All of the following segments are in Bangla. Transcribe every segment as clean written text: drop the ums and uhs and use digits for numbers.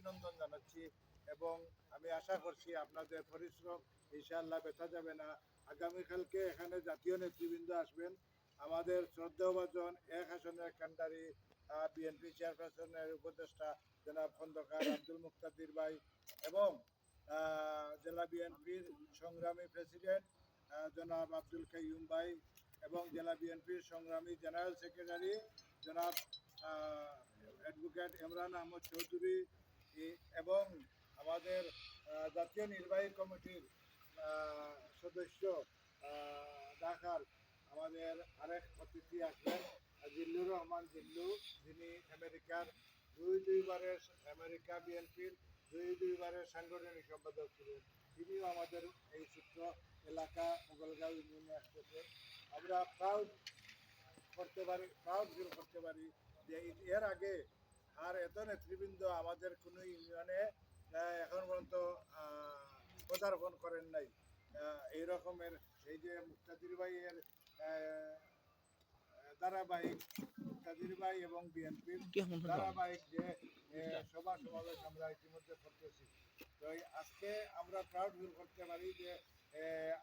অভিনন্দন জানাচ্ছি এবং আমি আশা করছি আপনাদের পরিশ্রম ইনশাআল্লাহ ব্যথা যাবে না। আগামীকালকে এখানে জাতীয় নেতৃবৃন্দ আসবেন। আমাদের শ্রদ্ধাভাজন এক আসনের কান্ডারি বিএনপি চেয়ারপারসনের উপদেষ্টা জনাব খন্দকার আব্দুল মুক্তাদির ভাই এবং জেলা বিএনপির সংগ্রামী প্রেসিডেন্ট জনাব আব্দুল কাইয়ুম ভাই এবং জেলা বিএনপির সংগ্রামী জেনারেল সেক্রেটারি জনাব অ্যাডভোকেট ইমরান আহমদ চৌধুরী এবং আমাদের জাতীয় নির্বাহী কমিটির সদস্য ঢাকার আমাদের আরেক অতিথি আসবেন জিল্লুর রহমান জিল্লু, যিনি আমেরিকার দুইবারের আমেরিকা বিএনপির দুইবারের সাংগঠনিক সম্পাদক ছিলেন। তিনিও আমাদের এই ছোট্ট এলাকা মোগলগাঁও ইউনিয়নে আসতেছে। আমরা প্রাউড ফিল করতে পারি যে এর আগে আর এত নেতৃবৃন্দ আমাদের কোনো ইউনিয়নে এখন পর্যন্ত পদার্পণ করেন নাই। এই রকমের এই যে মুক্তাদির ভাইয়ের ধারাবাহিক মুক্তাদির ভাই এবং বিএনপির ধারাবাহিক যে সভা সমাবেশ আমরা ইতিমধ্যে করতেছি। তো আজকে আমরা প্রাউড ফিল করতে পারি যে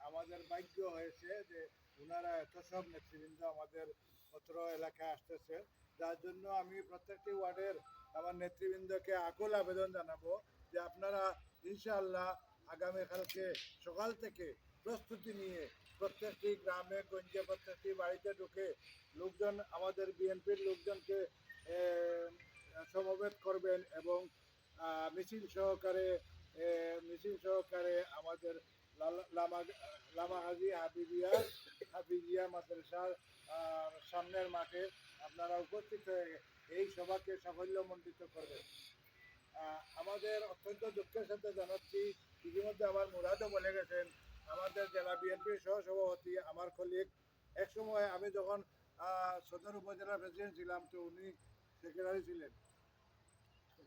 আমাদের ভাগ্য হয়েছে যে ওনারা এত সব নেতৃবৃন্দ আমাদের অত্র এলাকায় আসতেছে, যার জন্য আমি প্রত্যেকটি ওয়ার্ডের আমার নেতৃবৃন্দকে আকুল আবেদন জানাবো যে আপনারা ইনশাআল্লাহ আগামীকালকে সকাল থেকে প্রস্তুতি নিয়ে প্রত্যেকটি গ্রামে গঞ্জে প্রত্যেকটি বাড়িতে ঢুকে লোকজন আমাদের বিএনপির লোকজনকে সমবেত করবেন এবং মিছিল সহকারে আমাদের লামা হাজি হাফিজিয়া মাদ্রাসার সামনের মাঠে আপনারা উপস্থিত হয়ে এই সভাকে সাফল্যমণ্ডিত করবেন। আমাদের অত্যন্ত দুঃখের সাথে জানাচ্ছি, ইতিমধ্যে আমার মুরাদও বলে গেছেন, আমাদের জেলা বিএনপির সহসভাপতি আমার কলিগ, একসময় আমি যখন সদর উপজেলা প্রেসিডেন্ট ছিলাম তো উনি সেক্রেটারি ছিলেন।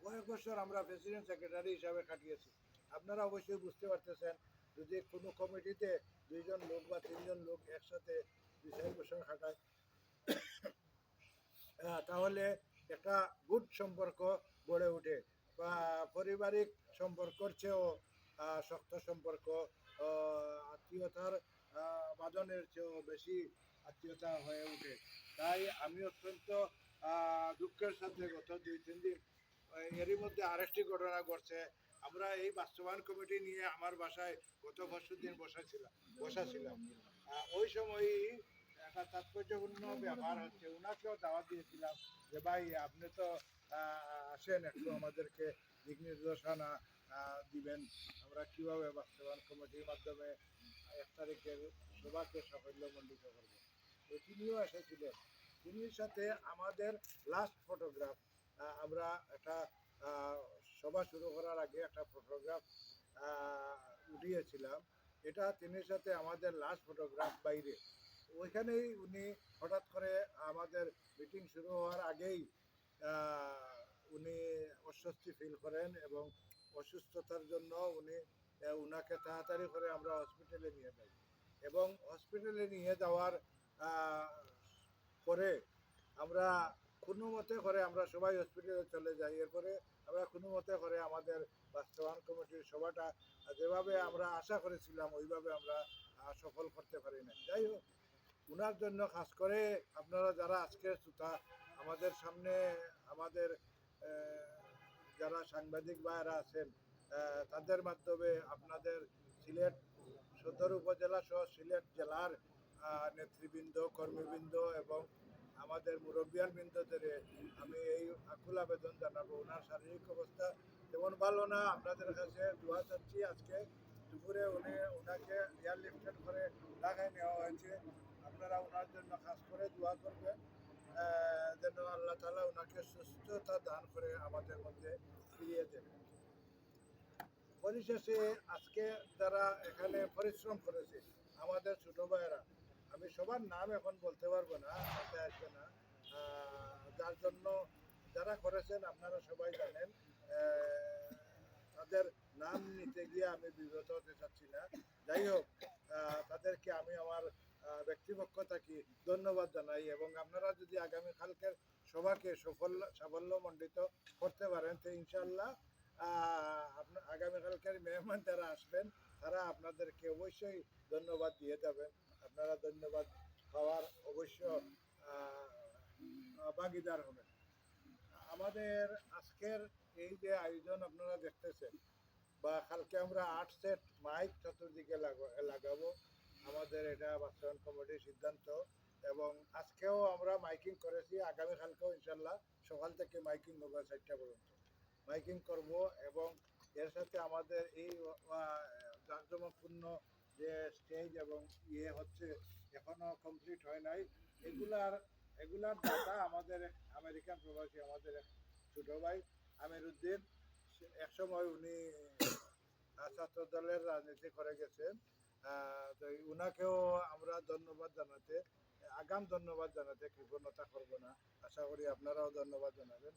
কয়েক বছর আমরা প্রেসিডেন্ট সেক্রেটারি হিসাবে কাটিয়েছি। আপনারা অবশ্যই বুঝতে পারতেছেন, যদি কোনো কমিটিতে 2 জন লোক বা 3 জন লোক একসাথে 2-4 বছর খাটায় তাহলে একটা গুড সম্পর্ক গড়ে ওঠে বা পারিবারিক সম্পর্কের চেয়েও শক্ত সম্পর্ক, আত্মীয়তার বাঁধনের চেয়েও বেশি আত্মীয়তা হয়ে ওঠে। তাই আমি অত্যন্ত দুঃখের সাথে গত 2-3 দিন এরই মধ্যে আরেকটি ঘটনা ঘটছে। আমরা এই বাস্তবায়ন কমিটি নিয়ে আমার বাসায় গত পরশুদিন বসা ছিলাম। ওই সময়ই একটা তাৎপর্যপূর্ণ ব্যাপার হচ্ছে, ওনাকেও দাওয়াত দিয়েছিলাম যে ভাই আপনি তো আসেন, একটু আমাদেরকে দিক নির্দেশনা দিবেন আমরা কীভাবে বাস্তবায়ন কমিটির মাধ্যমে 1 তারিখের সভাকে সাফল্যমণ্ডিত করব। তো তিনিও এসেছিলেন। তিনির সাথে আমাদের লাস্ট ফটোগ্রাফ, আমরা একটা সভা শুরু করার আগে একটা ফটোগ্রাফ উঠিয়েছিলাম। এটা তিনির সাথে আমাদের লাস্ট ফটোগ্রাফ বাইরে। ওইখানেই উনি হঠাৎ করে আমাদের মিটিং শুরু হওয়ার আগেই উনি অস্বস্তি ফিল করেন এবং অসুস্থতার জন্য উনাকে তাড়াতাড়ি করে আমরা হসপিটালে নিয়ে যাই এবং হসপিটালে নিয়ে যাওয়ার পরে আমরা কোনো মতে করে আমরা সবাই হসপিটালে চলে যাই। এরপরে আমরা কোনো মতে করে আমাদের বাস্তবায়ন কমিটির সভাটা যেভাবে আমরা আশা করেছিলাম ওইভাবে আমরা সফল করতে পারি না। যাই হোক, ওনার জন্য খাস করে আপনারা যারা আজকের শ্রোতা, আমাদের সামনে আমাদের যারা সাংবাদিক ভাইয়েরা আছেন তাদের মাধ্যমে আপনাদের সিলেট সদর উপজেলা সহ সিলেট জেলার নেতৃবৃন্দ, কর্মীবৃন্দ এবং আমাদের মুরব্বিয়ান বৃন্দদের আমি এই আকুল আবেদন জানাবো। ওনার শারীরিক অবস্থা তেমন ভালো না, আপনাদের কাছে দোয়া চাচ্ছি। আজকে দুপুরে ওনাকে এয়ারলিফটেড করে ঢাকায় নেওয়া হয়েছে। আপনারা ওনার জন্য খাস করে দোয়া করবেন যেন আল্লাহ তাআলা ওনাকে সুস্থতা দান করে আমাদের মধ্যে ফিরিয়ে দেন। পরিশেষে আজকে যারা এখানে পরিশ্রম করেছে আমাদের ছোট ভাইয়েরা, আমি সবার নাম এখন বলতে পারবো না, মাথায় আসবে না, যার জন্য যারা করেছেন আপনারা সবাই জানেন, তাদের নাম নিতে গিয়ে আমি বিব্রত হতে চাচ্ছি না। যাই হোক, তাদেরকে আমি আমার ব্যক্তিপক্ষ থেকে ধন্যবাদ জানাই এবং আপনারা যদি আগামীকালকের সভাকে সাফল্যমণ্ডিত করতে পারেন তো ইনশাআল্লাহ আগামীকালকের মেহমান যারা আসবেন তারা আপনাদেরকে অবশ্যই ধন্যবাদ দিয়ে যাবেন। আপনারা ধন্যবাদ পাওয়ার অবশ্য ভাগিদার হবেন। আমাদের আজকের এই যে আয়োজন আপনারা দেখতেছেন, বা কালকে আমরা 8 সেট মাইক চতুর্দিকে লাগাবো, আমাদের এটা বাস্তবায়ন কমিটির সিদ্ধান্ত। এবং আজকেও আমরা মাইকিং করেছি, আগামীকালকেও ইনশাল্লাহ সকাল থেকে মাইকিং হবে 4টা পর্যন্ত মাইকিং করব। এবং এর সাথে আমাদের এই জাঁকজমকপূর্ণ যে স্টেজ এবং ইয়ে হচ্ছে এখনো কমপ্লিট হয় নাই, এগুলার দাতা আমাদের আমেরিকান প্রবাসী আমাদের এক ছোট ভাই আমিরুদ্দিন। একসময় উনি ছাত্র দলের রাজনীতি করে গেছেন। তো উনাকেও আমরা ধন্যবাদ জানাতে কৃপণতা করব না। আশা করি আপনারাও ধন্যবাদ জানাবেন।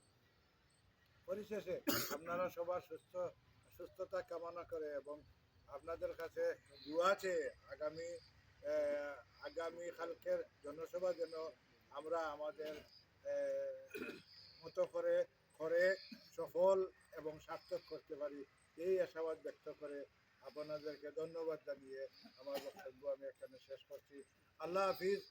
পরিশেষে আপনারা সবার সুস্থতা কামনা করে এবং আপনাদের কাছে দোয়া চেয়ে আগামী কালকের জনসভা যেন আমরা আমাদের মতো করে সফল এবং সার্থক করতে পারি, এই আশাবাদ ব্যক্ত করে আপনাদেরকে ধন্যবাদ জানিয়ে আমার বক্তব্য আমি এখানে শেষ করছি। আল্লাহ হাফিজ।